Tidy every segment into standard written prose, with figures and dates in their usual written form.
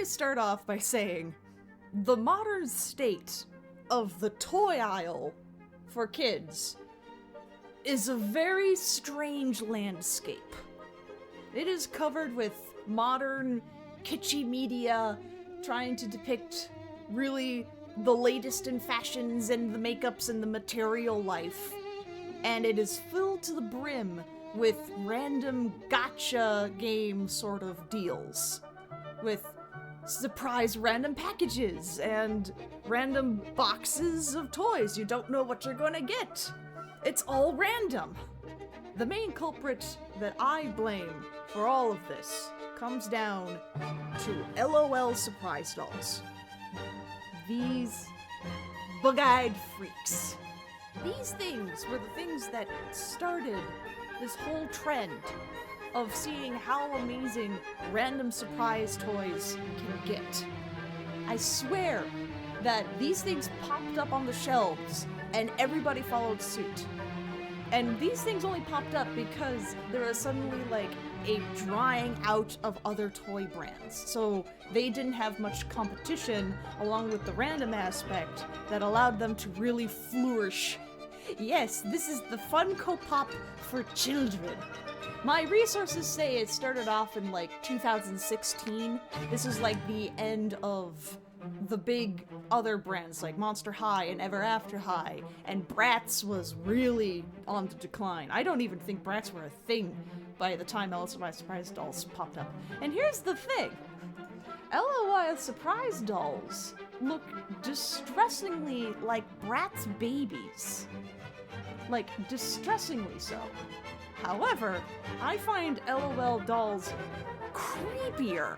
always start off by saying the modern state of the toy aisle for kids is a very strange landscape. It is covered with modern, kitschy media trying to depict really the latest in fashions and the makeups and the material life. And it is filled to the brim with random gotcha game sort of deals. With surprise random packages and random boxes of toys. You don't know what you're gonna get. It's all random. The main culprit that I blame for all of this comes down to LOL surprise dolls. These bug-eyed freaks. These things were the things that started this whole trend of seeing how amazing random surprise toys can get. I swear that these things popped up on the shelves and everybody followed suit. And these things only popped up because there was suddenly like a drying out of other toy brands. So they didn't have much competition along with the random aspect that allowed them to really flourish. Yes, this is the Funko Pop for children. My resources say it started off in like 2016. This is like the end of the big other brands like Monster High and Ever After High, and Bratz was really on the decline. I don't even think Bratz were a thing by the time LOL Surprise Dolls popped up. And here's the thing. LOL Surprise Dolls look distressingly like Bratz babies. Like, distressingly so. However, I find LOL dolls creepier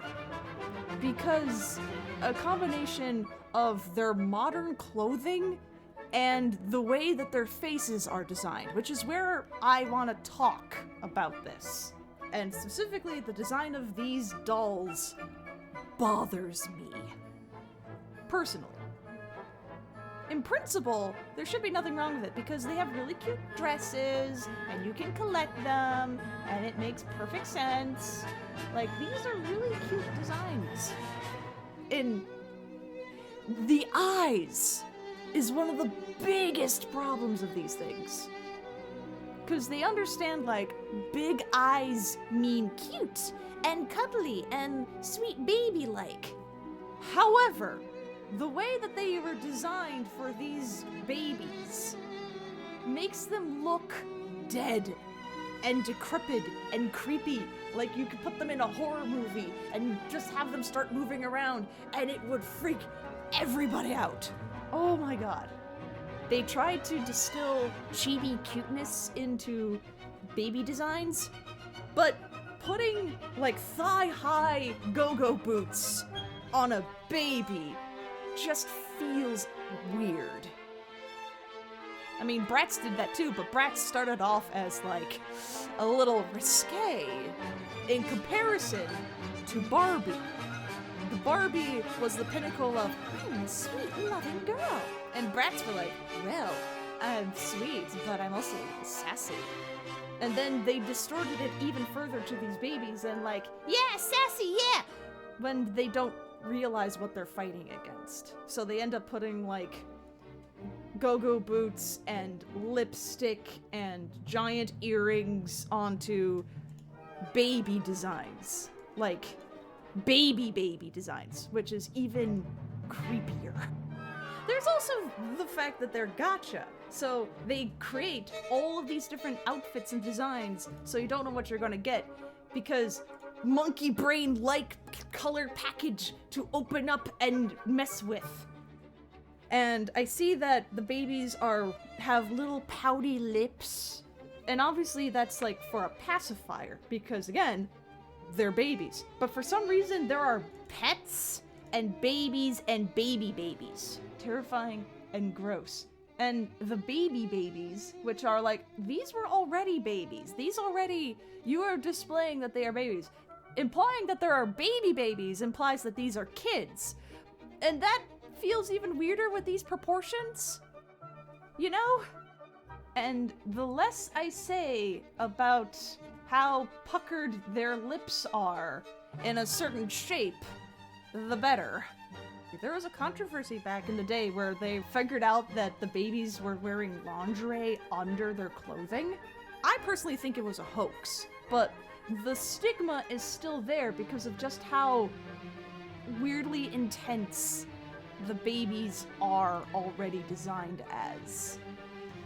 because a combination of their modern clothing and the way that their faces are designed, which is where I want to talk about this. And specifically, the design of these dolls bothers me. Personally. In principle, there should be nothing wrong with it because they have really cute dresses and you can collect them and it makes perfect sense. Like, these are really cute designs. In the eyes is one of the biggest problems of these things. Because they understand, like, big eyes mean cute and cuddly and sweet baby-like. However, the way that they were designed for these babies makes them look dead and decrepit and creepy. Like you could put them in a horror movie and just have them start moving around and it would freak everybody out. Oh my god. They tried to distill chibi cuteness into baby designs, but putting like thigh-high go-go boots on a baby just feels weird. I mean, Bratz did that too, but Bratz started off as like a little risque in comparison to Barbie. The Barbie was the pinnacle of, I'm a sweet, loving girl. And Bratz were like, well, I'm sweet, but I'm also sassy. And then they distorted it even further to these babies and like, yeah, sassy, yeah! When they don't realize what they're fighting against. So they end up putting like go-go boots and lipstick and giant earrings onto baby designs. Like baby designs, which is even creepier. There's also the fact that they're gotcha. So they create all of these different outfits and designs so you don't know what you're gonna get because monkey brain-like colored package to open up and mess with. And I see that the babies have little pouty lips. And obviously that's like for a pacifier because again, they're babies. But for some reason there are pets and babies and babies. Terrifying and gross. And the babies, which are like, these were already babies. You are displaying that they are babies. Implying that there are babies implies that these are kids. And that feels even weirder with these proportions. You know? And the less I say about how puckered their lips are in a certain shape, the better. There was a controversy back in the day where they figured out that the babies were wearing lingerie under their clothing. I personally think it was a hoax, but the stigma is still there because of just how weirdly intense the babies are already designed as.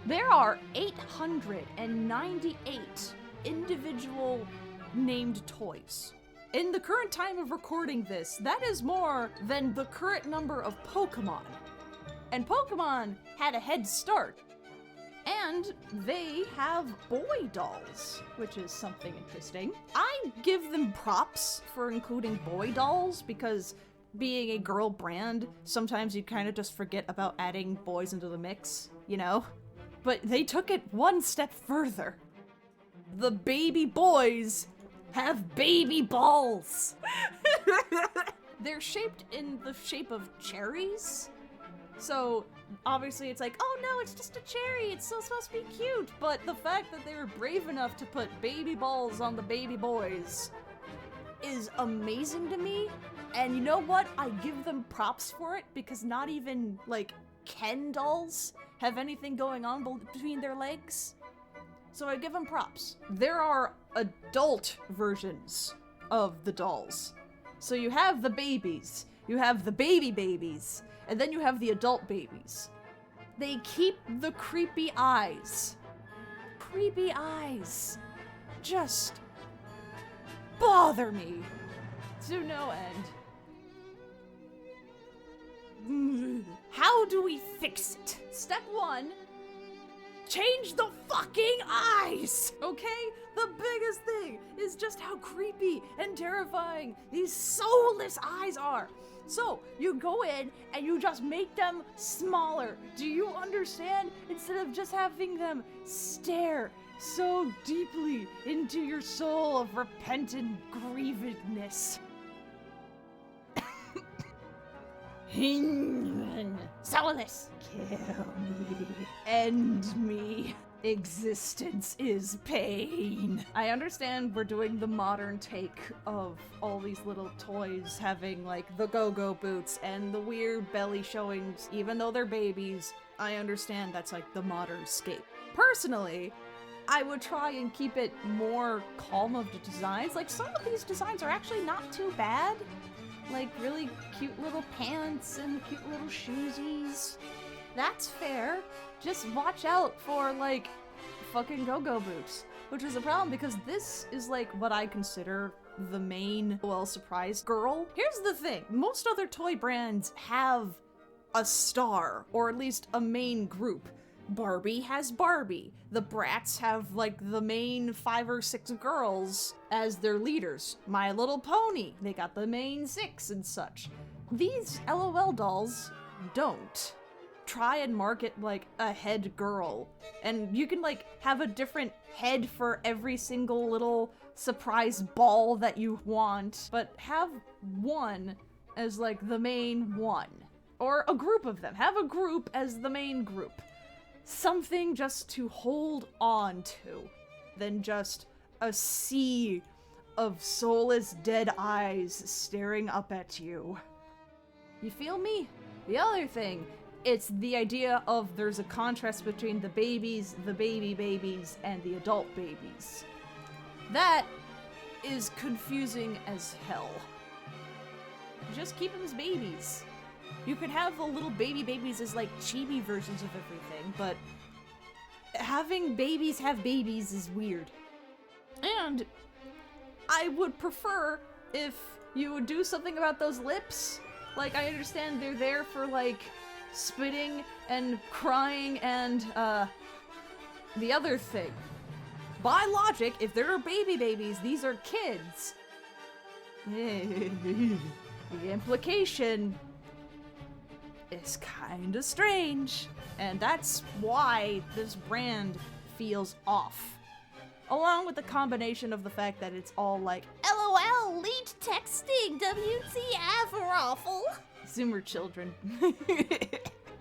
There are 898 individual named toys. In the current time of recording this, that is more than the current number of Pokemon. And Pokemon had a head start. And they have boy dolls, which is something interesting. I give them props for including boy dolls because being a girl brand, sometimes you kind of just forget about adding boys into the mix, you know? But they took it one step further. The baby boys have baby balls. They're shaped in the shape of cherries. So obviously it's like, oh no, it's just a cherry, it's still supposed to be cute. But the fact that they were brave enough to put baby balls on the baby boys is amazing to me. And you know what? I give them props for it because not even like Ken dolls have anything going on between their legs. So I give them props. There are adult versions of the dolls. So you have the babies, you have the baby babies, and then you have the adult babies. They keep the creepy eyes. Creepy eyes just bother me to no end. How do we fix it? Step 1, change the fucking eyes! Okay? The biggest thing is just how creepy and terrifying these soulless eyes are. So, you go in and you just make them smaller. Do you understand? Instead of just having them stare so deeply into your soul of repentant grievedness. Soulless. Kill me. End me. Existence is pain. I understand we're doing the modern take of all these little toys having like the go-go boots and the weird belly showings, even though they're babies. I understand that's like the modern scape. Personally, I would try and keep it more calm of the designs. Like some of these designs are actually not too bad. Like really cute little pants and cute little shoesies. That's fair. Just watch out for like fucking go-go boots, which is a problem because this is like what I consider the main surprise girl. Here's the thing. Most other toy brands have a star, or at least a main group. Barbie has Barbie. The Bratz have like the main 5 or 6 girls as their leaders. My Little Pony, they got the main 6 and such. These LOL dolls don't. Try and market like a head girl, and you can like have a different head for every single little surprise ball that you want, but have one as like the main one, or a group of them. Have a group as the main group. Something just to hold on to, than just a sea of soulless dead eyes staring up at you. You feel me? The other thing, it's the idea of there's a contrast between the babies, the baby babies, and the adult babies. That is confusing as hell. Just keep them as babies. You could have the little baby babies as like chibi versions of everything, but having babies have babies is weird. And I would prefer if you would do something about those lips. Like, I understand they're there for like spitting and crying and the other thing. By logic, if there are baby babies, these are kids. The implication is kinda strange, and that's why this brand feels off. Along with the combination of the fact that it's all like, LOL, lead texting, WTF, or awful. Zoomer children.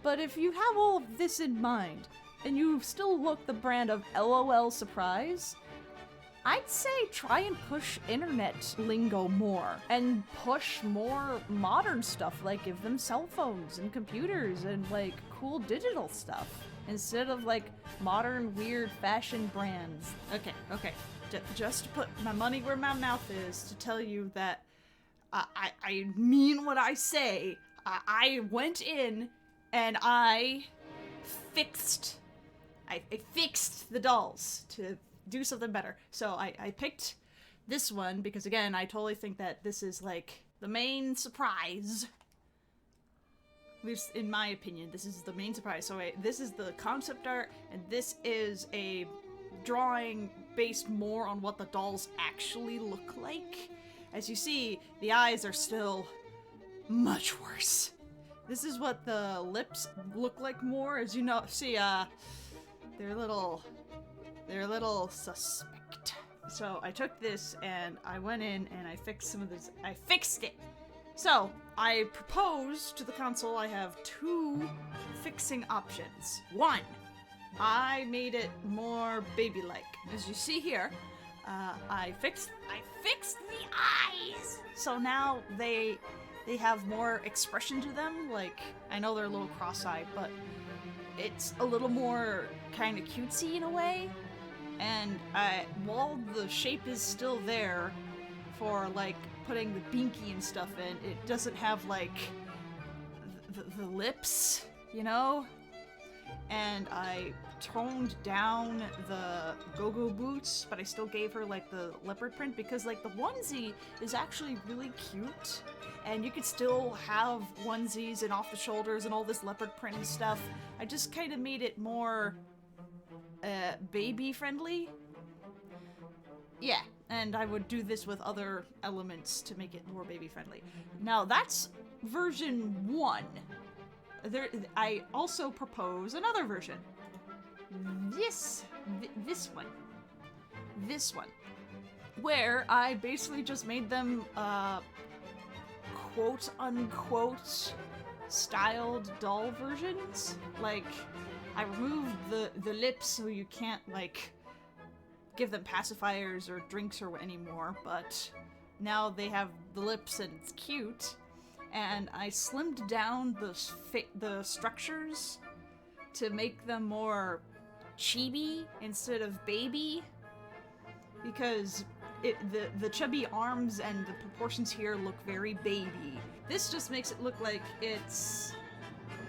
But if you have all of this in mind, and you still look the brand of LOL surprise, I'd say try and push internet lingo more and push more modern stuff, like give them cell phones and computers and like cool digital stuff instead of like modern weird fashion brands. Okay. Just to put my money where my mouth is to tell you that I mean what I say. I went in and I fixed the dolls to do something better. So I picked this one because, again, I totally think that this is like the main surprise. At least in my opinion, this is the main surprise. So this is the concept art, and this is a drawing based more on what the dolls actually look like. As you see, the eyes are still much worse. This is what the lips look like more. As you know, see, they're a little suspect. So I took this and I went in and I fixed some of this. I fixed it. So I proposed to the console I have 2 fixing options. 1, I made it more baby-like. As you see here, I fixed the eyes. So now they have more expression to them. Like, I know they're a little cross-eyed, but it's a little more kind of cutesy in a way. And while the shape is still there for like putting the binky and stuff in, it doesn't have like the lips, you know? And I toned down the go-go boots, but I still gave her like the leopard print because like the onesie is actually really cute. And you could still have onesies and off the shoulders and all this leopard print and stuff. I just kind of made it more baby friendly. Yeah, and I would do this with other elements to make it more baby friendly. Now that's version 1. I also propose another version. This one, where I basically just made them quote unquote styled doll versions. Like, I removed the lips so you can't like give them pacifiers or drinks or anymore, but now they have the lips and it's cute. And I slimmed down the structures to make them more chibi instead of baby, because the chubby arms and the proportions here look very baby. This just makes it look like it's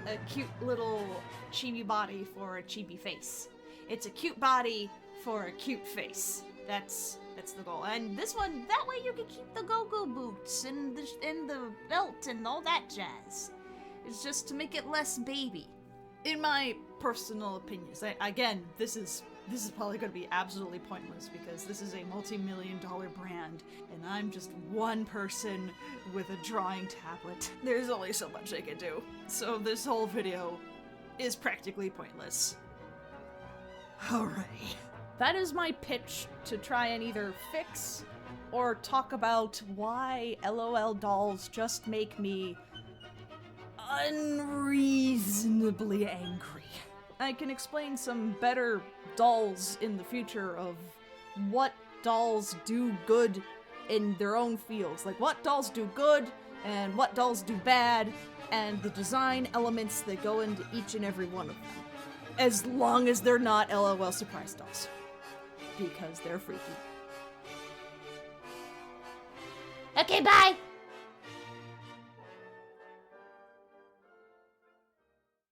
a cute little chibi body for a chibi face. It's a cute body for a cute face. That's the goal. And this one, that way you can keep the go-go boots and the belt and all that jazz. It's just to make it less baby. In my personal opinions, again, this is probably going to be absolutely pointless because this is a multi-million-dollar brand and I'm just one person with a drawing tablet. There's only so much I can do. So this whole video is practically pointless. Alrighty. That is my pitch to try and either fix or talk about why LOL dolls just make me unreasonably angry. I can explain some better dolls in the future of what dolls do good in their own fields. Like what dolls do good and what dolls do bad, and the design elements that go into each and every one of them. As long as they're not LOL surprise dolls. Because they're freaky. Okay, bye!